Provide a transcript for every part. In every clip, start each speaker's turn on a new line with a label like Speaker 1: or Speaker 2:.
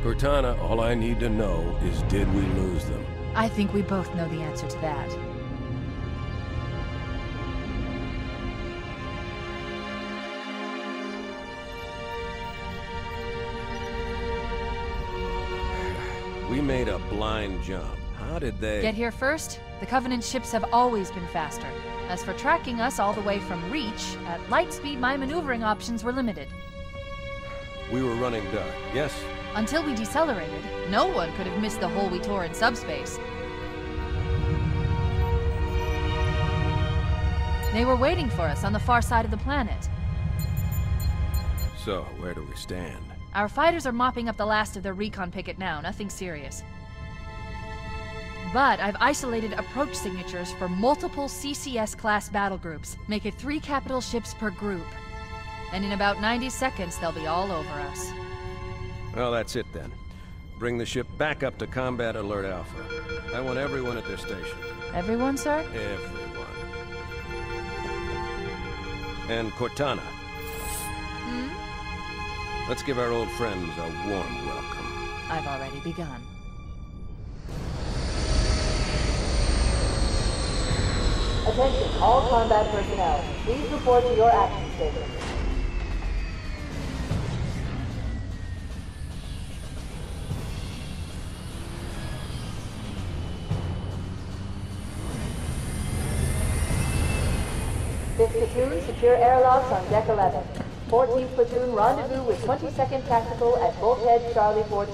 Speaker 1: Cortana, all I need to know is did we lose them?
Speaker 2: I think we both know the answer to that.
Speaker 1: We made a blind jump. How did they...
Speaker 2: Get here first? The Covenant ships have always been faster. As for tracking us all the way from Reach, at light speed my maneuvering options were limited.
Speaker 1: We were running dark, yes?
Speaker 2: Until we decelerated, no one could have missed the hole we tore in subspace. They were waiting for us on the far side of the planet.
Speaker 1: So, where do we stand?
Speaker 2: Our fighters are mopping up the last of their recon picket now, nothing serious. But I've isolated approach signatures for multiple CCS-class battle groups. Make it 3 capital ships per group. And in about 90 seconds, they'll be all over us.
Speaker 1: Well, that's it then. Bring the ship back up to Combat Alert Alpha. I want everyone at their stations.
Speaker 2: Everyone, sir?
Speaker 1: Everyone. And Cortana. Let's give our old friends a warm welcome.
Speaker 2: I've already begun.
Speaker 3: Attention, all combat personnel. Please report to your action stations. Fifth platoon, secure airlocks on deck 11. 14th platoon, rendezvous with 22nd Tactical at Bulkhead Charlie 14.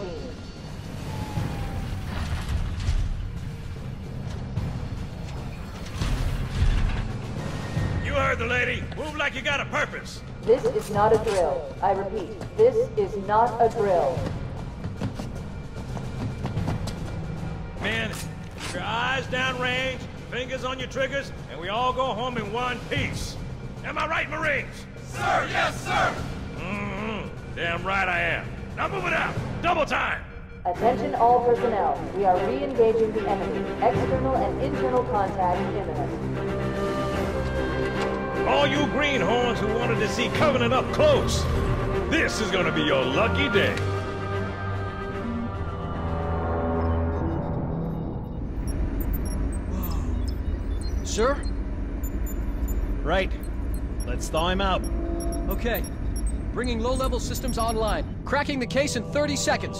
Speaker 4: You heard the lady. Move like you got a purpose.
Speaker 3: This is not a drill. I repeat, this is not a drill.
Speaker 4: Men, keep your eyes downrange, fingers on your triggers, and we all go home in one piece. Am I right, Marines?
Speaker 5: Sir, yes, sir!
Speaker 4: Damn right I am. Now move it out. Double time.
Speaker 3: Attention all personnel. We are re-engaging the enemy. External and internal contact imminent.
Speaker 4: All you greenhorns who wanted to see Covenant up close, this is gonna be your lucky day.
Speaker 6: Sir?
Speaker 7: Right. Let's thaw him out.
Speaker 6: Okay. Bringing low-level systems online. Cracking the case in 30 seconds.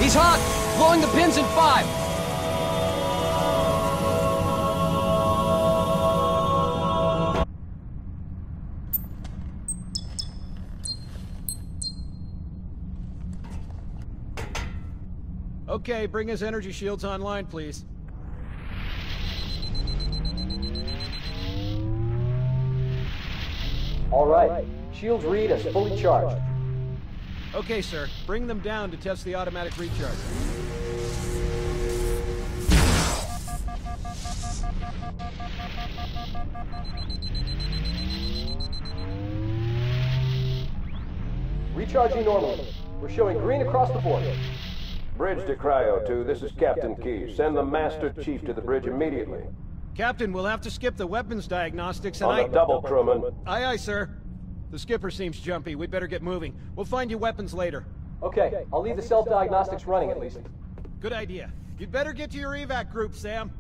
Speaker 6: He's hot! Blowing the pins in 5!
Speaker 7: Okay, bring his energy shields online, please.
Speaker 8: All right. Shields read as fully charged.
Speaker 7: Okay, sir. Bring them down to test the automatic recharge.
Speaker 8: Recharging normally. We're showing green across the board.
Speaker 9: Bridge to Cryo 2, this is Captain Keyes. Send the Master Chief to the bridge immediately.
Speaker 7: Captain, we'll have to skip the weapons diagnostics and
Speaker 9: On the double, crewman.
Speaker 7: Aye, aye, sir. The skipper seems jumpy. We'd better get moving. We'll find you weapons later.
Speaker 8: Okay, I'll leave the self-diagnostics running at least.
Speaker 7: Good idea. You'd better get to your evac group, Sam.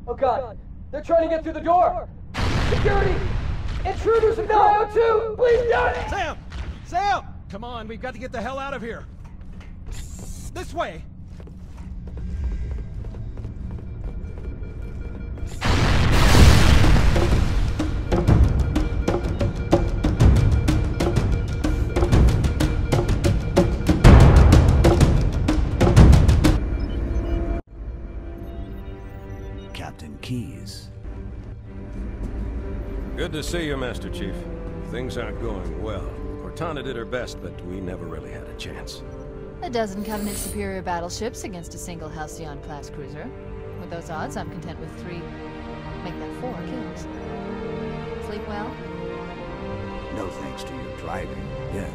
Speaker 8: Oh God, they're trying to get through the door! Security! Intruders in Cryo 2! Please don't!
Speaker 7: Sam! Sam! Come on, we've got to get the hell out of here. This way!
Speaker 10: Captain Keyes.
Speaker 1: Good to see you, Master Chief. Things aren't going well. Cortana did her best, but we never really had a chance.
Speaker 2: A dozen Covenant superior battleships against a single Halcyon-class cruiser. With those odds, I'm content with 3, make that 4 kills. Sleep well?
Speaker 10: No thanks to your driving, yes.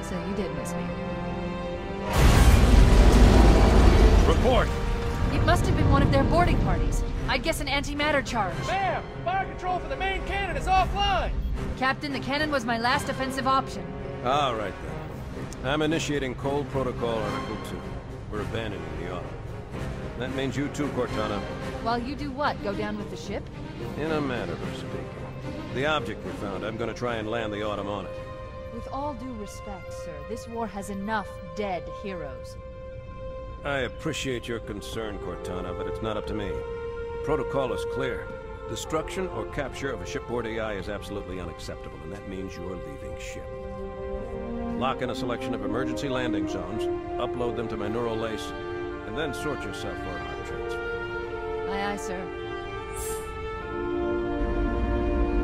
Speaker 2: So you did miss me.
Speaker 4: Report.
Speaker 2: It must have been one of their boarding parties. I'd guess an antimatter charge.
Speaker 8: Ma'am, fire control for the main cannon is offline.
Speaker 2: Captain, the cannon was my last offensive option.
Speaker 1: All right, then. I'm initiating Cold Protocol Article 2. We're abandoning the Autumn. That means you too, Cortana.
Speaker 2: While you do what? Go down with the ship?
Speaker 1: In a manner of speaking. The object we found, I'm gonna try and land the Autumn on it.
Speaker 2: With all due respect, sir, this war has enough dead heroes.
Speaker 1: I appreciate your concern, Cortana, but it's not up to me. The protocol is clear. Destruction or capture of a shipboard AI is absolutely unacceptable, and that means you're leaving ship. Lock in a selection of emergency landing zones, upload them to my neural lace, and then sort yourself for a heart transfer.
Speaker 2: Aye, aye, sir.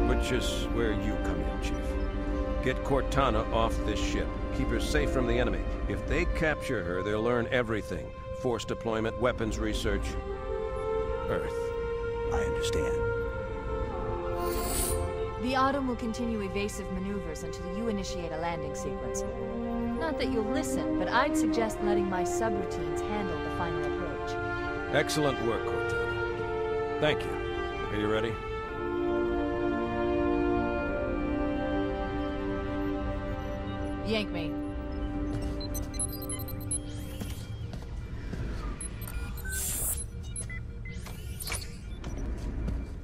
Speaker 1: Which is where you come in, Chief. Get Cortana off this ship. Keep her safe from the enemy. If they capture her, they'll learn everything. Force deployment, weapons research. Earth.
Speaker 10: I understand.
Speaker 2: The Autumn will continue evasive maneuvers until you initiate a landing sequence. Not that you'll listen, but I'd suggest letting my subroutines handle the final approach.
Speaker 1: Excellent work, Cortana. Thank you. Are you ready?
Speaker 2: Yank me.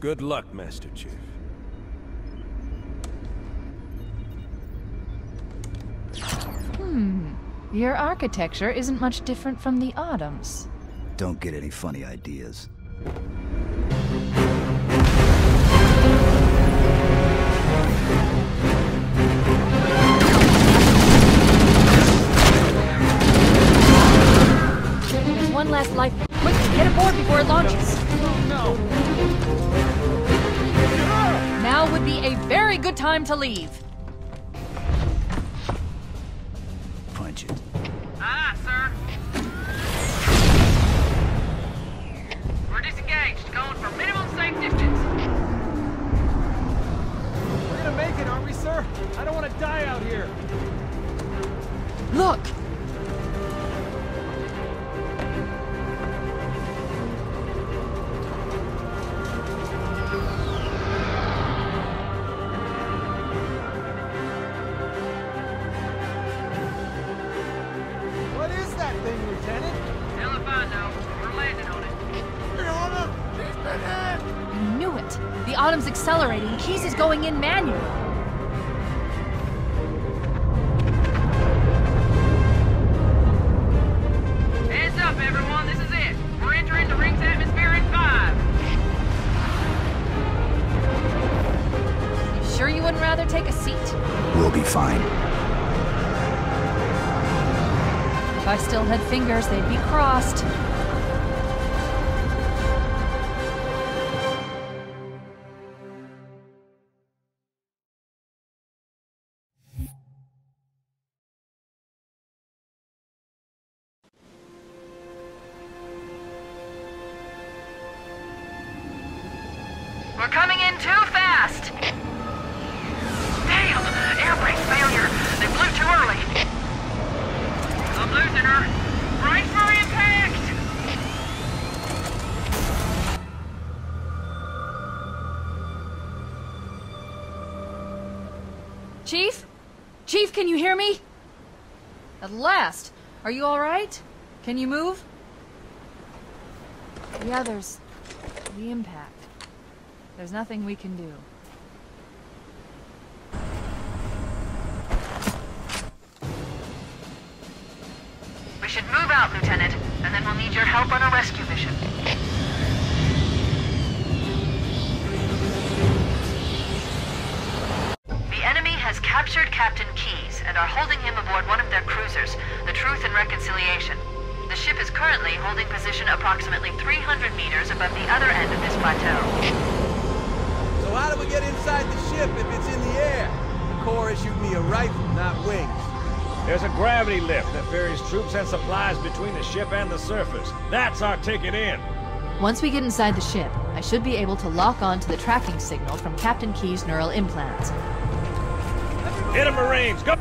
Speaker 1: Good luck, Master Chief.
Speaker 2: Your architecture isn't much different from the Autumn's.
Speaker 10: Don't get any funny ideas.
Speaker 2: There's one last life. Quick, get aboard before it launches.
Speaker 7: No.
Speaker 2: Now would be a very good time to leave.
Speaker 10: Punch it.
Speaker 5: Aye, sir. We're disengaged, going for minimum safe distance.
Speaker 7: We're gonna make it, aren't we, sir? I don't want to die out here.
Speaker 2: Look!
Speaker 7: What is that thing, Lieutenant?
Speaker 5: Hell if I know. We're landing on it.
Speaker 2: I knew it! The Autumn's accelerating. Keyes is going in manually.
Speaker 5: Heads up, everyone. This is it. We're entering the ring's atmosphere in 5.
Speaker 2: You sure you wouldn't rather take a seat?
Speaker 10: We'll be fine.
Speaker 2: If I still had fingers, they'd be crossed.
Speaker 5: We're coming in too fast. Damn! Air brake failure. They blew too early. I'm losing her. Brace for impact!
Speaker 2: Chief? Chief, can you hear me? At last! Are you alright? Can you move? Yeah, there's the impact. There's nothing we can do.
Speaker 5: We should move out, Lieutenant, and then we'll need your help on a rescue mission. The enemy has captured Captain Keyes and are holding him aboard one of their cruisers, the Truth and Reconciliation. The ship is currently holding position approximately 300 meters above the other end of this plateau.
Speaker 11: So how do we get inside the ship if it's in the air? The Corps issued me a rifle, not wings.
Speaker 4: There's a gravity lift that ferries troops and supplies between the ship and the surface. That's our ticket in.
Speaker 2: Once we get inside the ship, I should be able to lock on to the tracking signal from Captain Keyes' neural implants.
Speaker 4: Hit 'em, Marines! Go!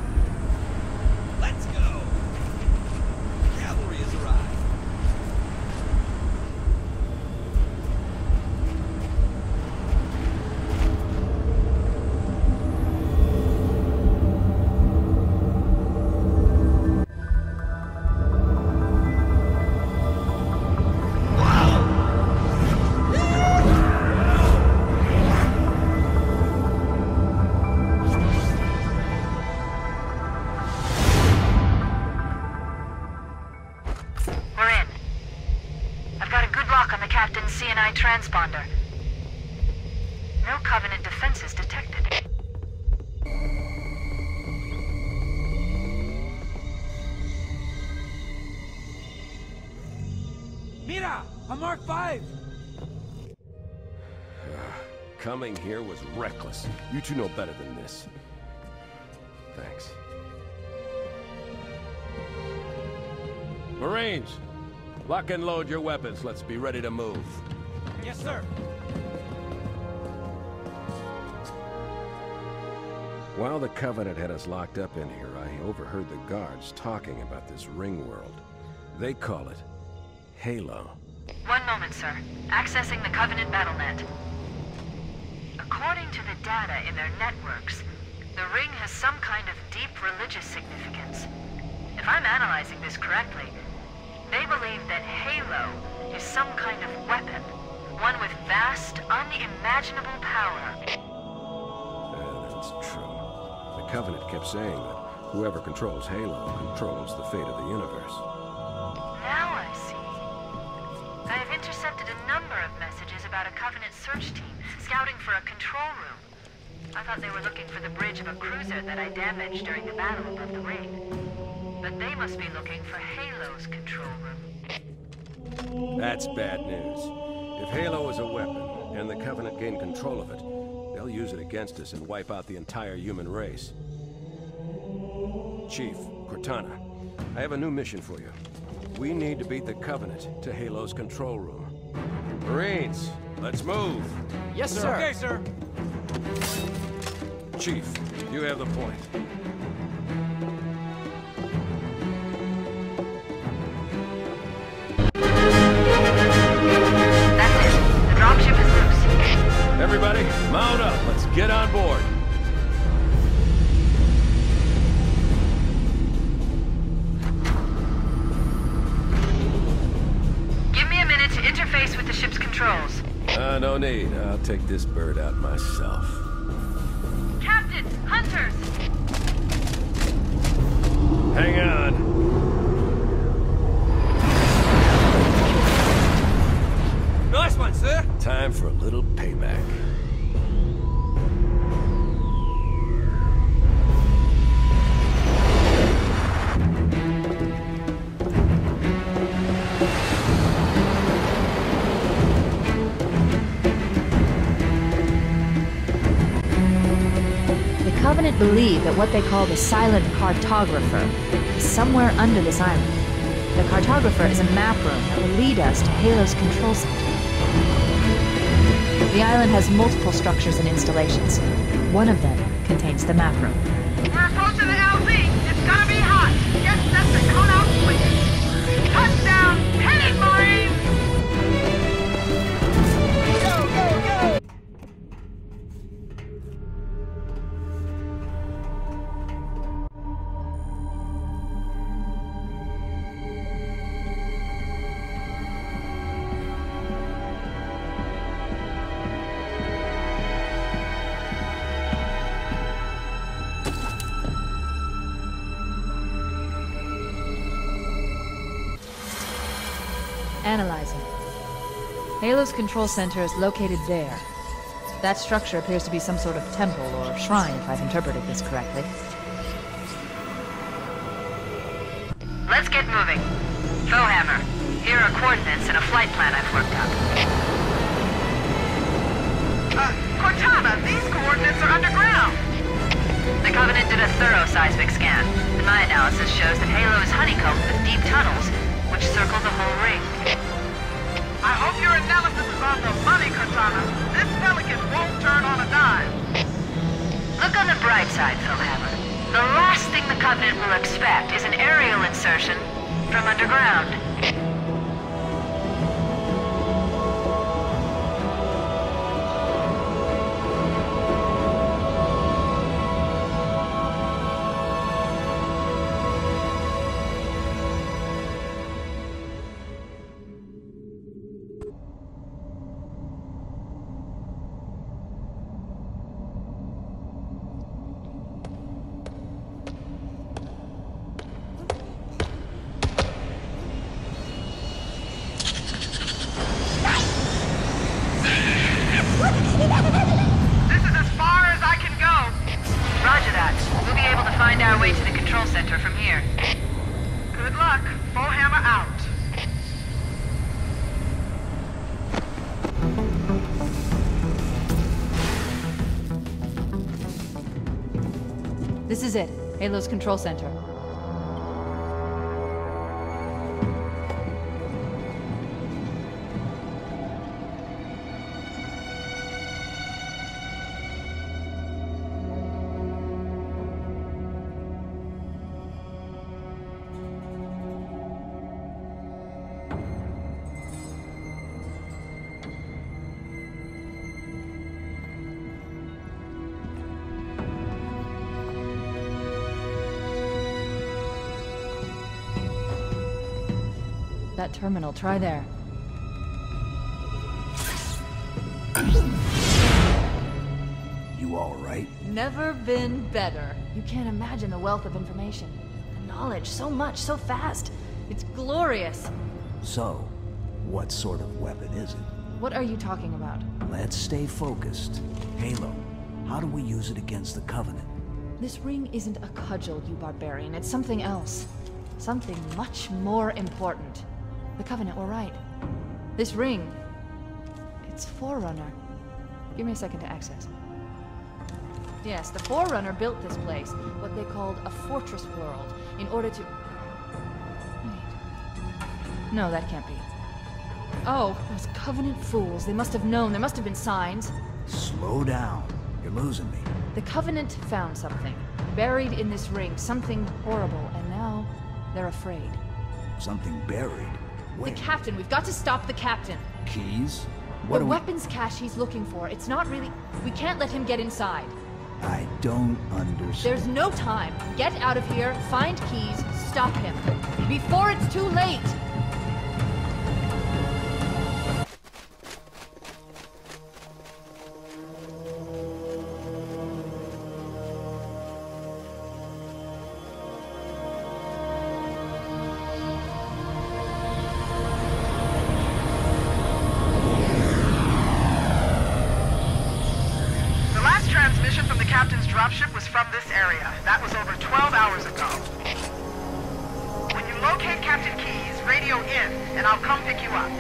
Speaker 11: Let's go! Cavalry has arrived.
Speaker 5: Captain's CNI transponder. No Covenant defenses detected.
Speaker 7: Mira! A Mark V!
Speaker 1: Coming here was reckless. You two know better than this. Thanks. Marines! Lock and load your weapons. Let's be ready to move.
Speaker 7: Yes, sir.
Speaker 1: While the Covenant had us locked up in here, I overheard the guards talking about this ring world. They call it Halo.
Speaker 5: One moment, sir. Accessing the Covenant BattleNet. According to the data in their networks, the ring has some kind of deep religious significance. If I'm analyzing this correctly, they believe that Halo is some kind of weapon, one with vast, unimaginable power.
Speaker 1: That's true. The Covenant kept saying that whoever controls Halo controls the fate of the universe.
Speaker 5: Now I see. I have intercepted a number of messages about a Covenant search team scouting for a control room. I thought they were looking for the bridge of a cruiser that I damaged during the battle above the ring. But they must be looking for Halo's control room.
Speaker 1: That's bad news. If Halo is a weapon, and the Covenant gain control of it, they'll use it against us and wipe out the entire human race. Chief, Cortana, I have a new mission for you. We need to beat the Covenant to Halo's control room. Marines, let's move!
Speaker 6: Yes, sir!
Speaker 7: Okay, sir!
Speaker 1: Chief, you have the point.
Speaker 5: That's it. The dropship is loose.
Speaker 1: Everybody, mount up. Let's get on board.
Speaker 5: Give me a minute to interface with the ship's controls.
Speaker 1: No need. I'll take this bird out myself.
Speaker 5: Captain! Hunters!
Speaker 1: Hang on.
Speaker 11: Nice one, sir.
Speaker 1: Time for a little payback.
Speaker 2: The Covenant believe that what they call the Silent Cartographer is somewhere under this island. The Cartographer is a map room that will lead us to Halo's control center. The island has multiple structures and installations. One of them contains the map room.
Speaker 12: We're approaching the LZ. It's gonna be hot. Get set to cut out switches. Touchdown! Hit it, Marines! Go, go, go!
Speaker 2: Analyzing. Halo's control center is located there. That structure appears to be some sort of temple or shrine, if I've interpreted this correctly.
Speaker 5: Let's get moving. Foehammer, here are coordinates and a flight plan I've worked up.
Speaker 12: Cortana, these coordinates are underground.
Speaker 5: The Covenant did a thorough seismic scan, and my analysis shows that Halo is honeycombed with deep tunnels, which circle the whole ring.
Speaker 12: I hope your analysis is on the money, Cortana. This Pelican won't turn on a dime.
Speaker 5: Look on the bright side, Foehammer. The last thing the Covenant will expect is an aerial insertion from underground. control center from here.
Speaker 12: Good luck. Bullhammer out.
Speaker 2: This is it. Halo's control center. That terminal, try there.
Speaker 10: You all right?
Speaker 2: Never been better. You can't imagine the wealth of information. The knowledge, so much, so fast. It's glorious.
Speaker 10: So, what sort of weapon is it?
Speaker 2: What are you talking about?
Speaker 10: Let's stay focused. Halo, how do we use it against the Covenant?
Speaker 2: This ring isn't a cudgel, you barbarian. It's something else. Something much more important. The Covenant were right. This ring, it's Forerunner. Give me a second to access. Yes, the Forerunner built this place, what they called a fortress world, in order to... Wait. No, that can't be. Oh, those Covenant fools. They must have known. There must have been signs.
Speaker 10: Slow down. You're losing me.
Speaker 2: The Covenant found something, buried in this ring, something horrible, and now they're afraid.
Speaker 10: Something buried? Where?
Speaker 2: The captain. We've got to stop the captain.
Speaker 10: Keys? What
Speaker 2: The weapons cache he's looking for. It's not really... We can't let him get inside.
Speaker 10: I don't understand.
Speaker 2: There's no time. Get out of here, find Keys, stop him. Before it's too late!
Speaker 12: Transmission from the captain's dropship was from this area. That was over 12 hours ago. When you locate Captain Keyes, radio in, and I'll come pick you up.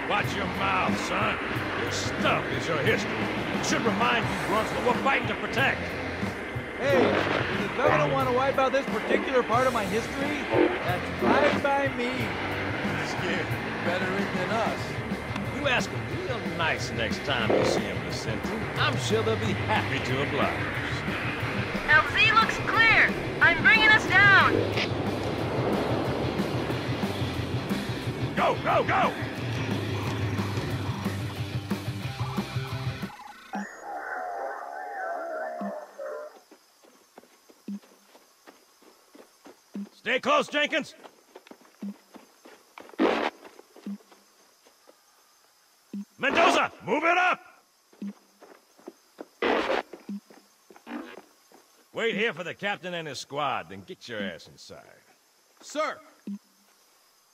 Speaker 4: Watch your mouth, son. This stuff is your history. It should remind you, Grunts, what we're fighting to protect.
Speaker 7: Hey, does the Covenant want to wipe out this particular part of my history? That's fine by me.
Speaker 11: Skid, better it than us.
Speaker 4: You ask him real nice next time you see him, Vicente. I'm sure they'll be happy to oblige.
Speaker 5: LZ looks clear. I'm bringing us down.
Speaker 4: Go, go, go! Stay close, Jenkins. Mendoza, move it up! Wait here for the captain and his squad, then get your ass inside.
Speaker 11: Sir!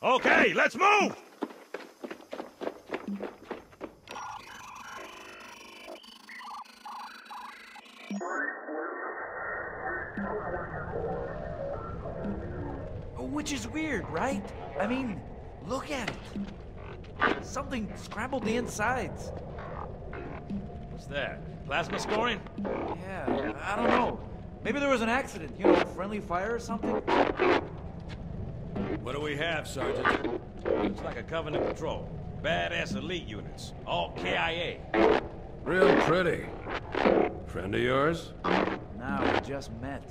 Speaker 4: Okay, let's move!
Speaker 7: Which is weird, right? I mean, look at it. Something scrambled the insides.
Speaker 4: What's that? Plasma scoring?
Speaker 7: Yeah, I don't know. Maybe there was an accident, you know, friendly fire or something?
Speaker 4: What do we have, Sergeant? Looks like a Covenant patrol. Badass elite units. All KIA.
Speaker 1: Real pretty. Friend of yours?
Speaker 7: No, we just met.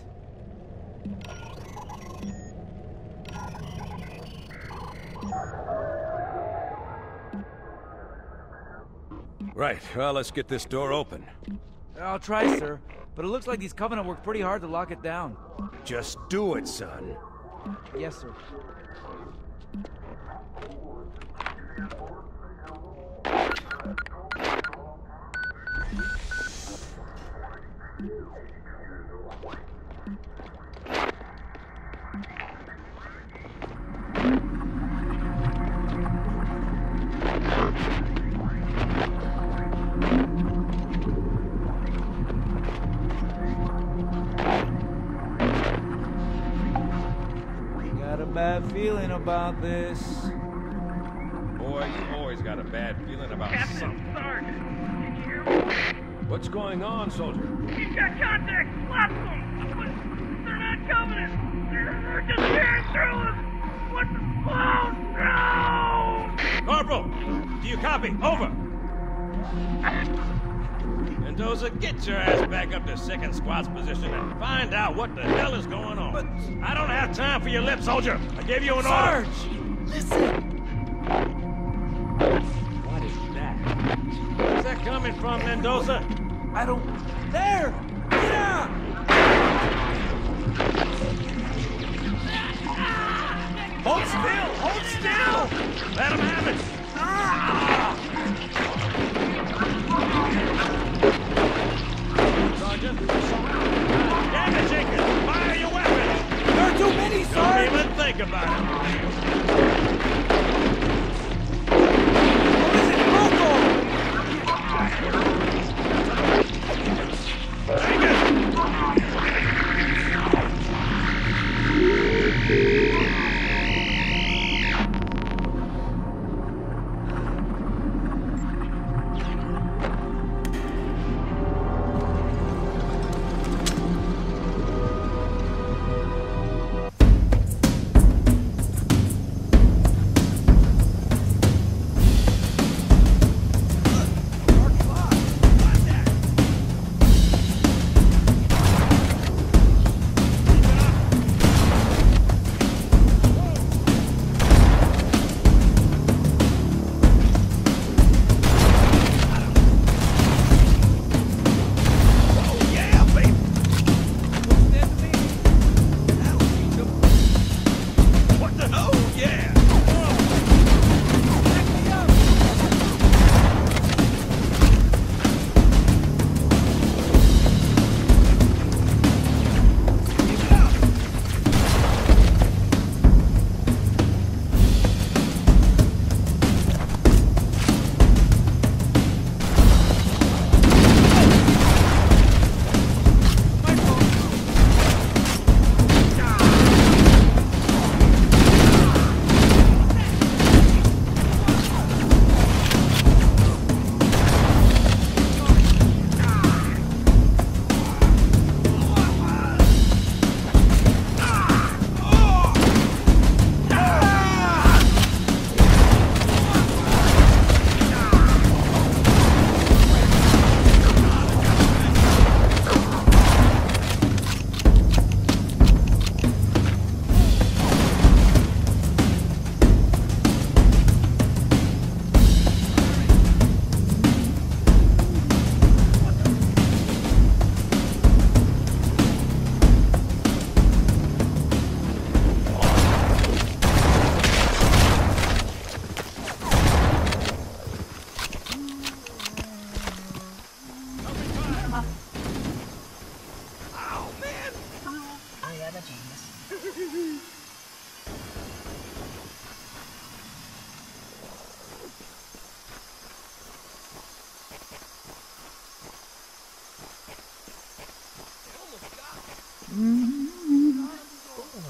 Speaker 1: Right, well, let's get this door open.
Speaker 7: I'll try, sir. But it looks like these Covenant worked pretty hard to lock it down.
Speaker 1: Just do it, son.
Speaker 7: Yes, sir. Bad feeling about this.
Speaker 4: Boy, you always got a bad feeling about something.
Speaker 13: Sarge, did you hear me?
Speaker 1: What's going on, soldier?
Speaker 13: He's got contact. Lots of them. But they're not Covenant. They're just tearing through us. What the? Oh, no!
Speaker 4: Corporal, do you copy? Over. Mendoza, get your ass back up to second squad's position and find out what the hell is going on. But I don't have time for your lip, soldier. I gave you an
Speaker 7: Sarge,
Speaker 4: order.
Speaker 7: listen.
Speaker 4: What is that? Where's that coming from, Mendoza?
Speaker 7: I don't... There! Get out!
Speaker 4: Hold still! Hold still! Let him have it! Sergeant, damn it, Jenkins! Fire your weapons!
Speaker 7: There are too many, Sarge!
Speaker 4: Don't even think about it!
Speaker 7: What is it, Rocco?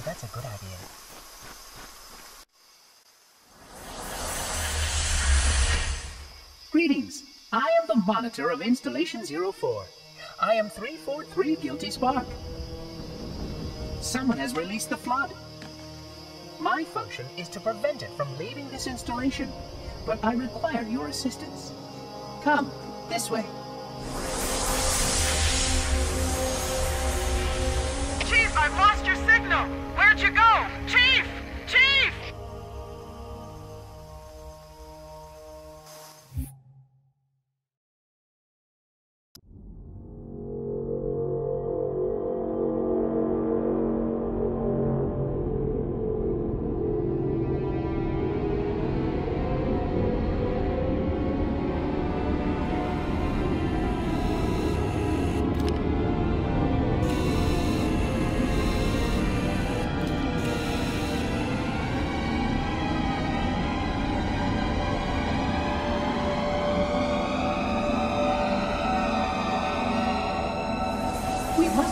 Speaker 14: That's a good idea. Greetings. I am the monitor of Installation 04. I am 343 Guilty Spark. Someone has released the flood. My function is to prevent it from leaving this installation, but I require your assistance. Come, this way.
Speaker 12: Chief, I've lost your signal! Where'd you go? Chief! Chief!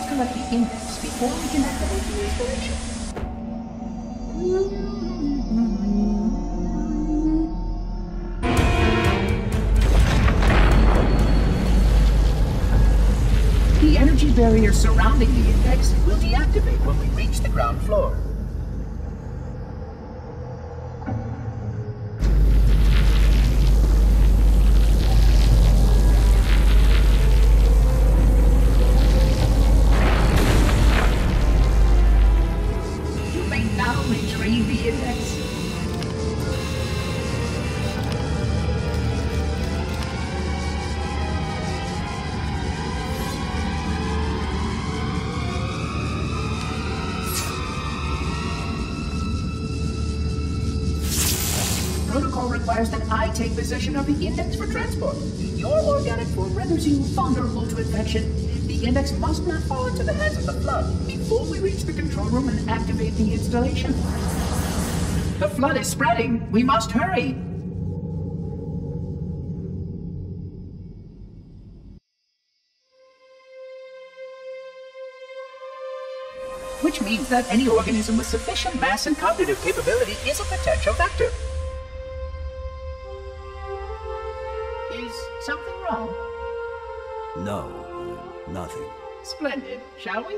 Speaker 14: Collect the index before we can activate the installation. The energy barrier surrounding the index will deactivate when we reach the ground floor. Protocol requires that I take possession of the index for transport. Your organic form renders you vulnerable to infection. The index must not fall into the hands of the flood before we reach the control room and activate the installation. The flood is spreading. We must hurry. Which means that any organism with sufficient mass and cognitive capability is a potential vector. Is something wrong?
Speaker 10: No, nothing.
Speaker 14: Splendid, shall we?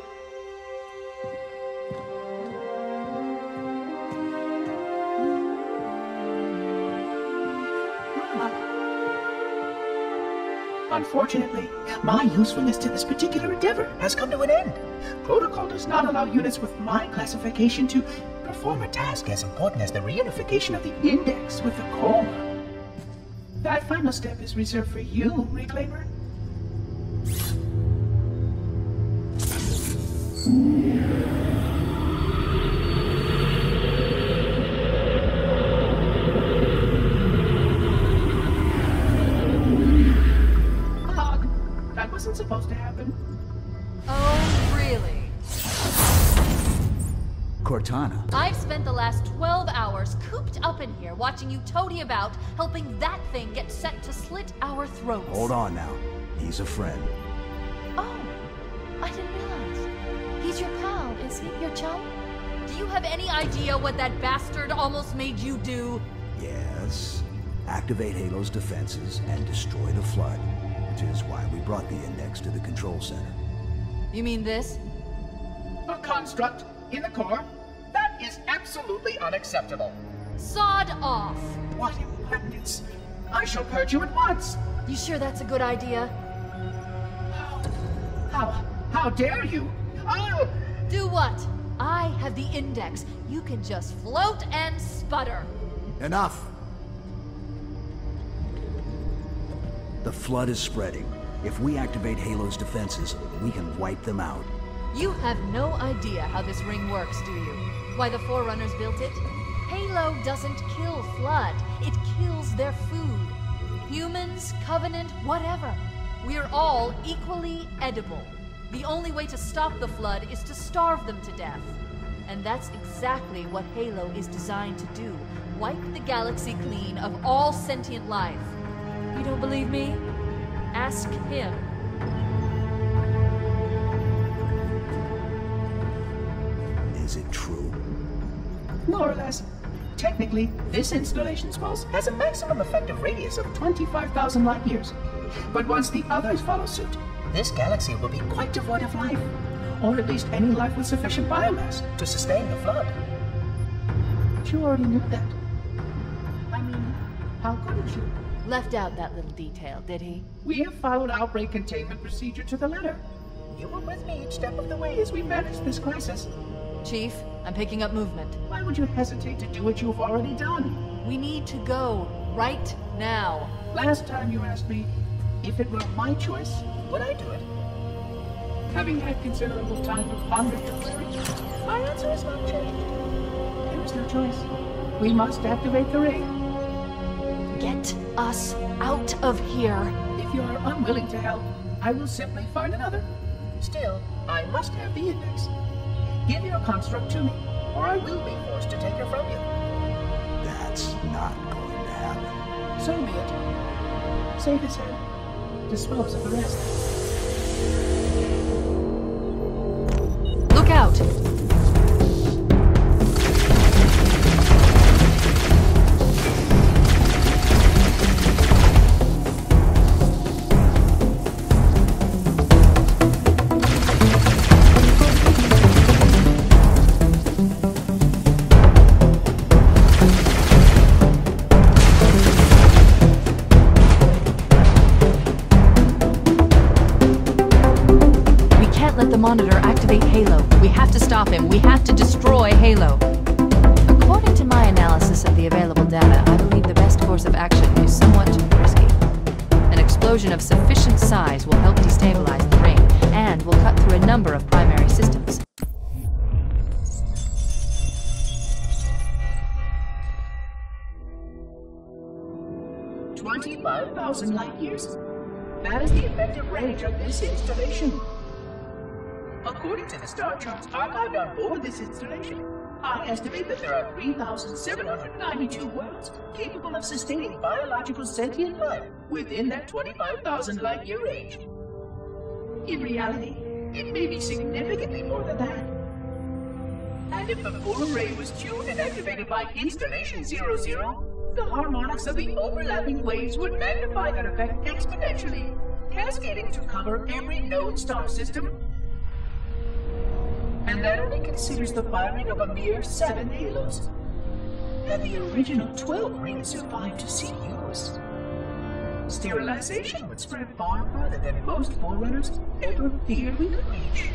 Speaker 14: Unfortunately, my usefulness to this particular endeavor has come to an end. Protocol does not allow units with my classification to perform a task as important as the reunification of the index with the core. That final step is reserved for you, Reclaimer. That wasn't supposed to happen.
Speaker 2: Oh, really?
Speaker 10: Cortana.
Speaker 2: I've spent the last 12 hours cooped up in here watching you toady about, helping that thing get set to slit our throats.
Speaker 10: Hold on now. He's a friend.
Speaker 2: Oh, I didn't realize. He's your pal, is he? Your chum? Do you have any idea what that bastard almost made you do?
Speaker 10: Yes. Activate Halo's defenses and destroy the flood, which is why we brought the index to the control center.
Speaker 2: You mean this?
Speaker 14: A construct in the core? That is absolutely unacceptable.
Speaker 2: Sod off!
Speaker 14: What impertinence! I shall purge you at once!
Speaker 2: You sure that's a good idea?
Speaker 14: How dare you? I'll...
Speaker 2: Do what? I have the index. You can just float and sputter.
Speaker 10: Enough! The flood is spreading. If we activate Halo's defenses, we can wipe them out.
Speaker 2: You have no idea how this ring works, do you? Why the Forerunners built it? Halo doesn't kill Flood. It kills their food. Humans, Covenant, whatever. We're all equally edible. The only way to stop the Flood is to starve them to death. And that's exactly what Halo is designed to do. Wipe the galaxy clean of all sentient life. You don't believe me? Ask him.
Speaker 10: Is it true?
Speaker 14: More or less. Technically, this installation's pulse has a maximum effective radius of 25,000 light years. But once the others follow suit, this galaxy will be quite devoid of life, or at least any life with sufficient biomass to sustain the flood. But you already knew that. I mean, how couldn't you?
Speaker 2: Left out that little detail, did he?
Speaker 14: We have followed outbreak containment procedure to the letter. You were with me each step of the way as we managed this crisis.
Speaker 2: Chief, I'm picking up movement.
Speaker 14: Why would you hesitate to do what you've already done?
Speaker 2: We need to go right now.
Speaker 14: Last time you asked me if it were my choice, would I do it? Having had considerable time to ponder your query, my answer has not changed. There is no choice. We must activate the ring.
Speaker 2: Get us out of here.
Speaker 14: If you are unwilling to help, I will simply find another. Still, I must have the index. Give your construct to me, or I will be forced to take it from you.
Speaker 10: That's not going to happen.
Speaker 14: So be it. Save his head. Dispose of the rest.
Speaker 2: Look out! Monitor activate Halo. We have to stop him. We have to destroy Halo. According to my analysis of the available data, I believe the best course of action is somewhat risky. An explosion of sufficient size will help destabilize the ring, and will cut through a number of primary systems.
Speaker 14: $25,000 light years. That is the effective range of this installation. According to the star charts archived on board this installation, I estimate that there are 3,792 worlds capable of sustaining biological sentient life within that 25,000 light-year range. In reality, it may be significantly more than that. And if the full array was tuned and activated by Installation 00, the harmonics of the overlapping waves would magnify that effect exponentially, cascading to cover every known star system. And that only considers the firing of a mere 7 halos. And the original 12 rings survived to see use. Sterilization would spread far further than most Forerunners ever feared we could reach.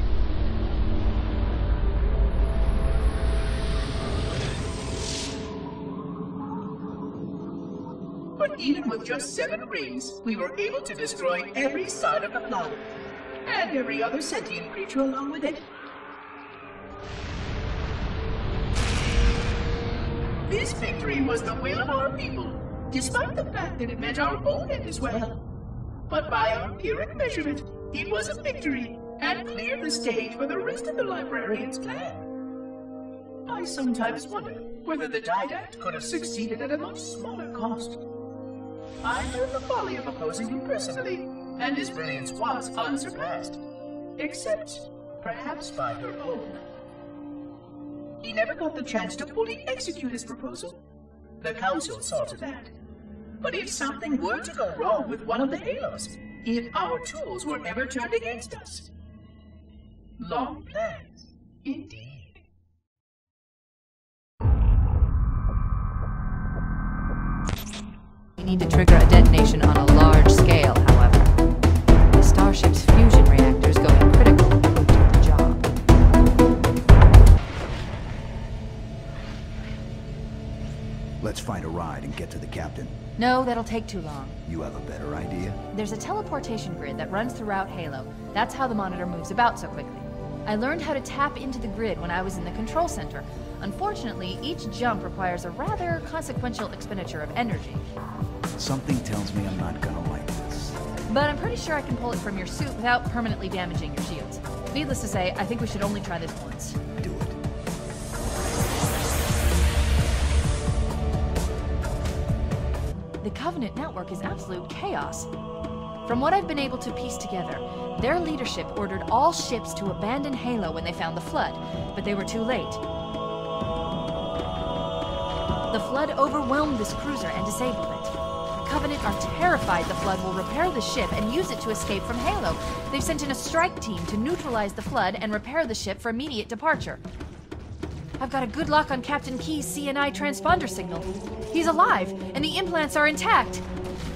Speaker 14: But even with just 7 rings, we were able to destroy every side of the planet, and every other sentient creature along with it. This victory was the will of our people, despite the fact that it meant our own end as well. But by our empiric measurement, it was a victory, and cleared the stage for the rest of the librarians' plan. I sometimes wonder whether the Didact could have succeeded at a much smaller cost. I learned the folly of opposing him personally, and his brilliance was unsurpassed, except perhaps by her own. He never got the chance to fully execute his proposal. The Council saw to that. But if something were to go wrong with one of the halos, if our tools were ever turned against us, long plans, indeed.
Speaker 2: We need to trigger a detonation on a large scale, however. The starship's fusion reactors go critical to the job.
Speaker 10: Let's find a ride and get to the captain.
Speaker 2: No, that'll take too long.
Speaker 10: You have a better idea?
Speaker 2: There's a teleportation grid that runs throughout Halo. That's how the monitor moves about so quickly. I learned how to tap into the grid when I was in the control center. Unfortunately, each jump requires a rather consequential expenditure of energy.
Speaker 10: Something tells me I'm not gonna like this.
Speaker 2: But I'm pretty sure I can pull it from your suit without permanently damaging your shields. Needless to say, I think we should only try this once.
Speaker 10: Do it.
Speaker 2: The Covenant network is absolute chaos. From what I've been able to piece together, their leadership ordered all ships to abandon Halo when they found the Flood, but they were too late. The flood overwhelmed this cruiser and disabled it. The Covenant are terrified the flood will repair the ship and use it to escape from Halo. They've sent in a strike team to neutralize the flood and repair the ship for immediate departure. I've got a good lock on Captain Keyes' CNI transponder signal. He's alive, and the implants are intact.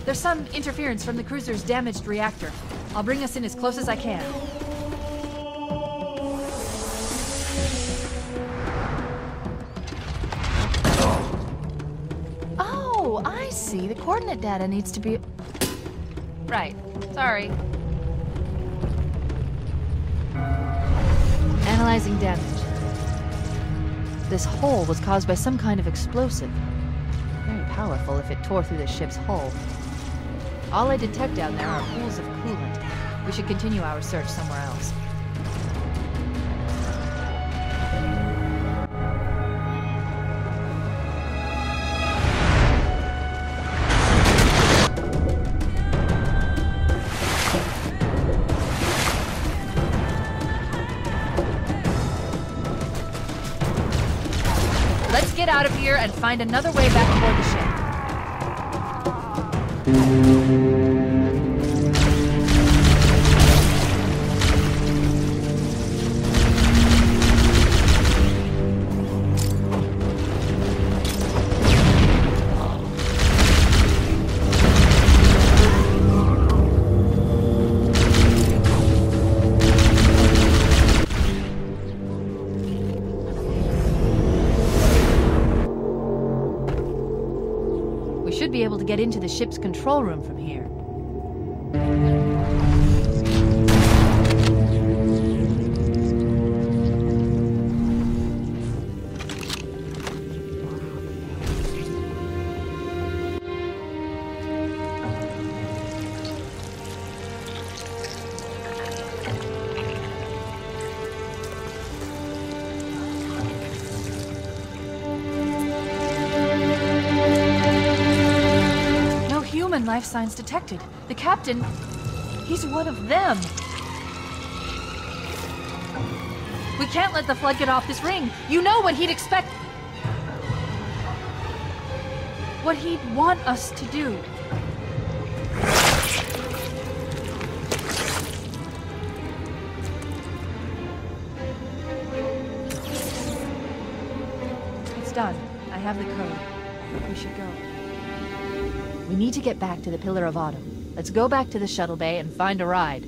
Speaker 2: There's some interference from the cruiser's damaged reactor. I'll bring us in as close as I can. Oh, I see. The coordinate data needs to be... Right. Sorry. Analyzing damage. This hole was caused by some kind of explosive. Very powerful if it tore through the ship's hull. All I detect down there are pools of coolant. We should continue our search somewhere else. Let's get out of here and find another way back aboard the ship. Should be able to get into the ship's control room from here. Life signs detected. The captain, he's one of them. We can't let the flood get off this ring. You know what he'd expect. What he'd want us to do. It's done. I have the code. We should go. We need to get back to the Pillar of Autumn. Let's go back to the shuttle bay and find a ride.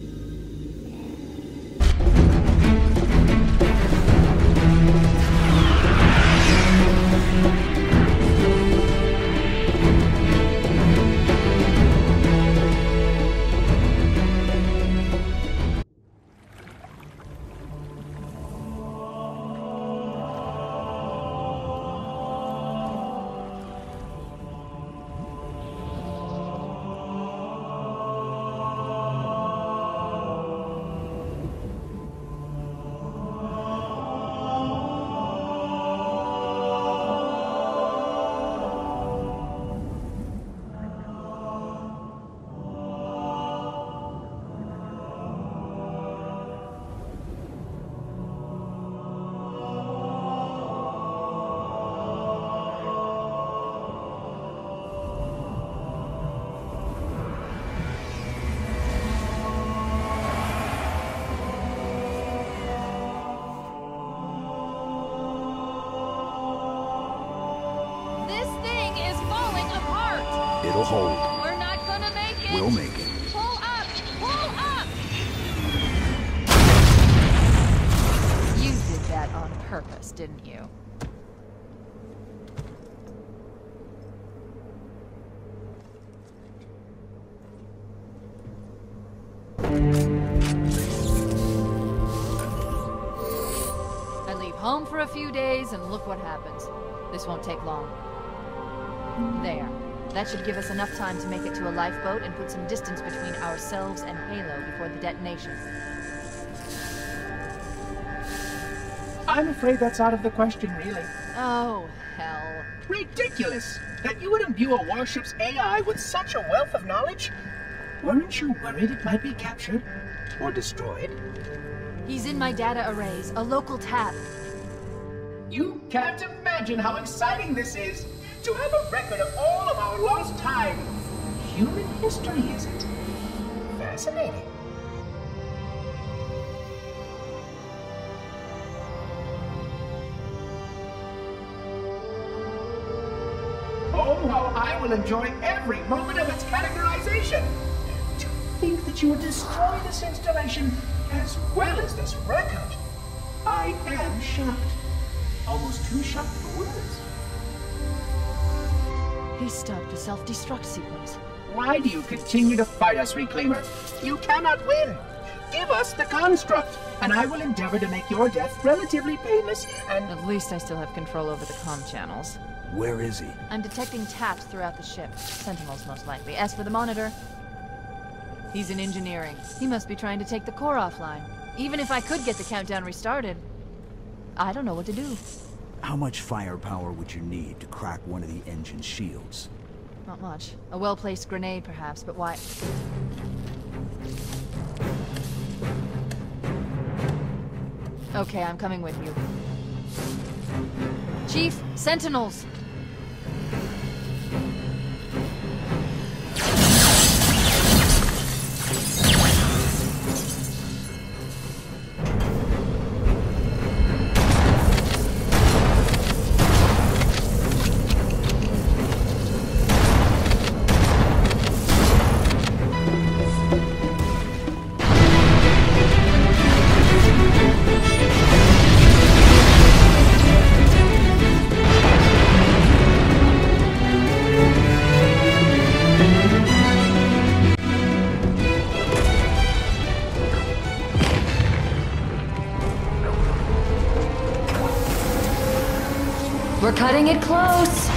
Speaker 10: It'll hold.
Speaker 2: We're not gonna make it.
Speaker 10: We'll make it.
Speaker 2: Pull up! Pull up! You did that on purpose, didn't you? I leave home for a few days and look what happens. This won't take long. There. That should give us enough time to make it to a lifeboat and put some distance between ourselves and Halo before the detonation.
Speaker 14: I'm afraid that's out of the question, really.
Speaker 2: Oh, hell.
Speaker 14: Ridiculous! That you would imbue a warship's AI with such a wealth of knowledge? Weren't you worried it might be captured? Or destroyed?
Speaker 2: He's in my data arrays, a local tab.
Speaker 14: You can't imagine how exciting this is! To have a record of all of our lost time. Human history, is it? Fascinating. Oh, how I will enjoy every moment of its categorization. To think that you would destroy this installation as well as this record. I am shocked. Almost too shocked for words.
Speaker 2: He stopped a self-destruct sequence.
Speaker 14: Why do you continue to fight us, Reclaimer? You cannot win. Give us the construct, and I will endeavor to make your death relatively painless and...
Speaker 2: At least I still have control over the comm channels.
Speaker 10: Where is he?
Speaker 2: I'm detecting taps throughout the ship. Sentinels, most likely. As for the monitor, he's in engineering. He must be trying to take the core offline. Even if I could get the countdown restarted, I don't know what to do.
Speaker 10: How much firepower would you need to crack one of the engine's shields?
Speaker 2: Not much. A well-placed grenade, perhaps, but why? Okay, I'm coming with you. Chief, Sentinels! We're cutting it close!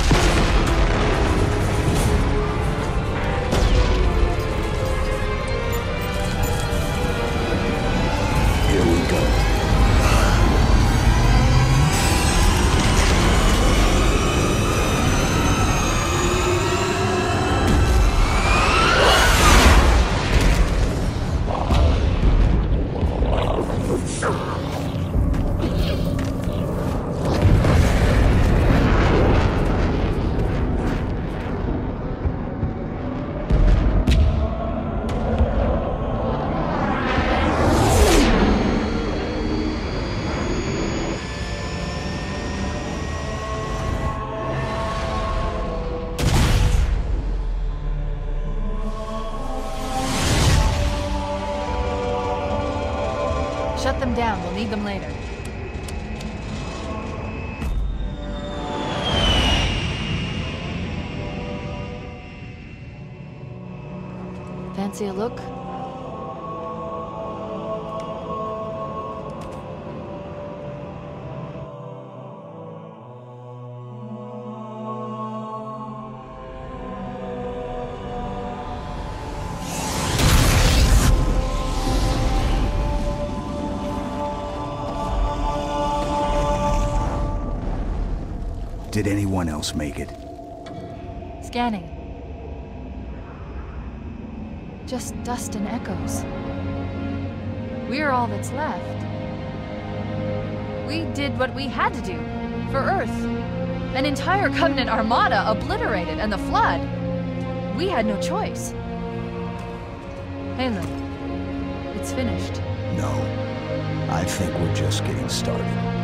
Speaker 10: Here we go.
Speaker 2: Shut them down. We'll need them later. Fancy a look?
Speaker 10: Did anyone else make it?
Speaker 2: Scanning. Just dust and echoes. We're all that's left. We did what we had to do. For Earth. An entire Covenant armada obliterated, and the Flood. We had no choice. Halo, it's finished.
Speaker 10: No. I think we're just getting started.